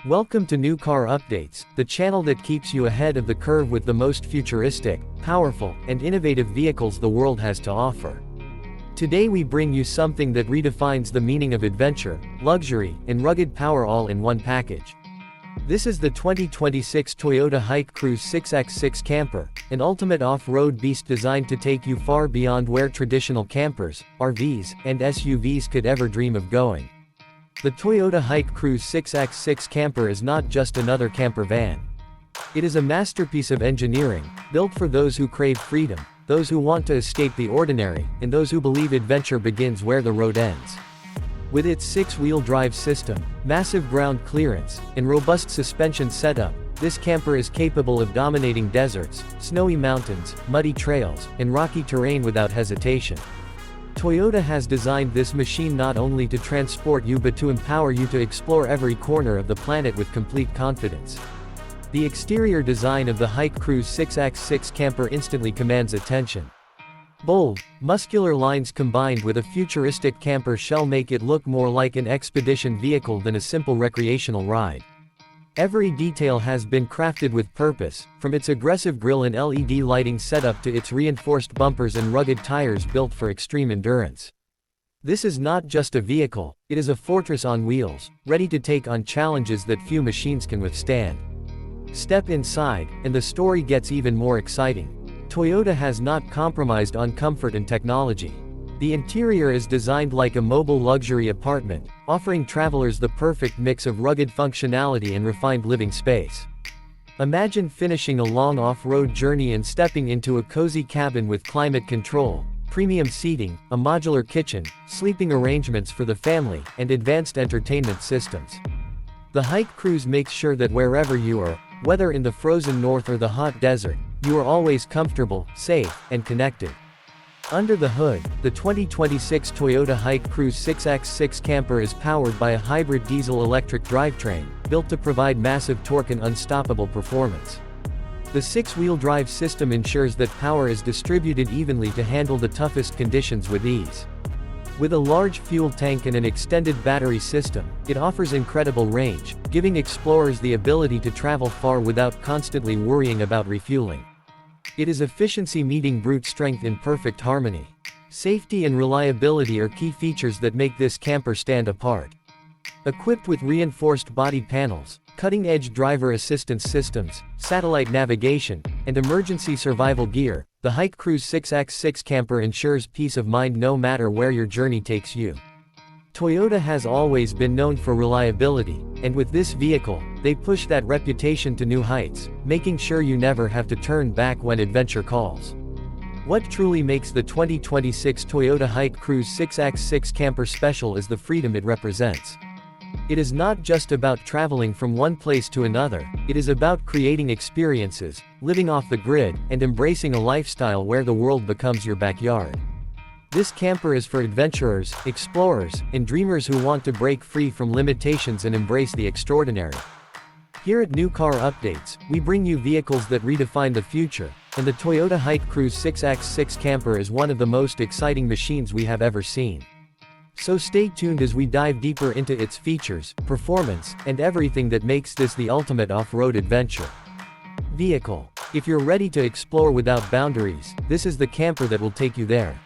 Welcome to New Car Updates, the channel that keeps you ahead of the curve with the most futuristic, powerful, and innovative vehicles the world has to offer. Today we bring you something that redefines the meaning of adventure, luxury, and rugged power all in one package. This is the 2026 Toyota Hike Cruise 6x6 camper, an ultimate off-road beast designed to take you far beyond where traditional campers, RVs, and SUVs could ever dream of going. The Toyota Hike Cruise 6x6 camper is not just another camper van. It is a masterpiece of engineering, built for those who crave freedom, those who want to escape the ordinary, and those who believe adventure begins where the road ends. With its six-wheel drive system, massive ground clearance, and robust suspension setup, this camper is capable of dominating deserts, snowy mountains, muddy trails, and rocky terrain without hesitation. Toyota has designed this machine not only to transport you but to empower you to explore every corner of the planet with complete confidence. The exterior design of the Hike Cruise 6x6 camper instantly commands attention. Bold, muscular lines combined with a futuristic camper shell make it look more like an expedition vehicle than a simple recreational ride. Every detail has been crafted with purpose, from its aggressive grille and LED lighting setup to its reinforced bumpers and rugged tires built for extreme endurance. This is not just a vehicle, it is a fortress on wheels, ready to take on challenges that few machines can withstand. Step inside, and the story gets even more exciting. Toyota has not compromised on comfort and technology. The interior is designed like a mobile luxury apartment, offering travelers the perfect mix of rugged functionality and refined living space. Imagine finishing a long off-road journey and stepping into a cozy cabin with climate control, premium seating, a modular kitchen, sleeping arrangements for the family, and advanced entertainment systems. The Hike Cruise makes sure that wherever you are, whether in the frozen north or the hot desert, you are always comfortable, safe, and connected. Under the hood, the 2026 Toyota Hike Cruise 6x6 camper is powered by a hybrid diesel-electric drivetrain, built to provide massive torque and unstoppable performance. The six-wheel drive system ensures that power is distributed evenly to handle the toughest conditions with ease. With a large fuel tank and an extended battery system, it offers incredible range, giving explorers the ability to travel far without constantly worrying about refueling. It is efficiency meeting brute strength in perfect harmony. Safety and reliability are key features that make this camper stand apart. Equipped with reinforced body panels, cutting-edge driver assistance systems, satellite navigation, and emergency survival gear, the Hike Cruise 6x6 camper ensures peace of mind no matter where your journey takes you. Toyota has always been known for reliability, and with this vehicle, they push that reputation to new heights, making sure you never have to turn back when adventure calls. What truly makes the 2026 Toyota Hike Cruise 6x6 camper special is the freedom it represents. It is not just about traveling from one place to another, it is about creating experiences, living off the grid, and embracing a lifestyle where the world becomes your backyard. This camper is for adventurers, explorers, and dreamers who want to break free from limitations and embrace the extraordinary. Here at New Car Updates, we bring you vehicles that redefine the future, and the Toyota Hike Cruise 6x6 camper is one of the most exciting machines we have ever seen. So stay tuned as we dive deeper into its features, performance, and everything that makes this the ultimate off-road adventure. Vehicle. If you're ready to explore without boundaries, this is the camper that will take you there.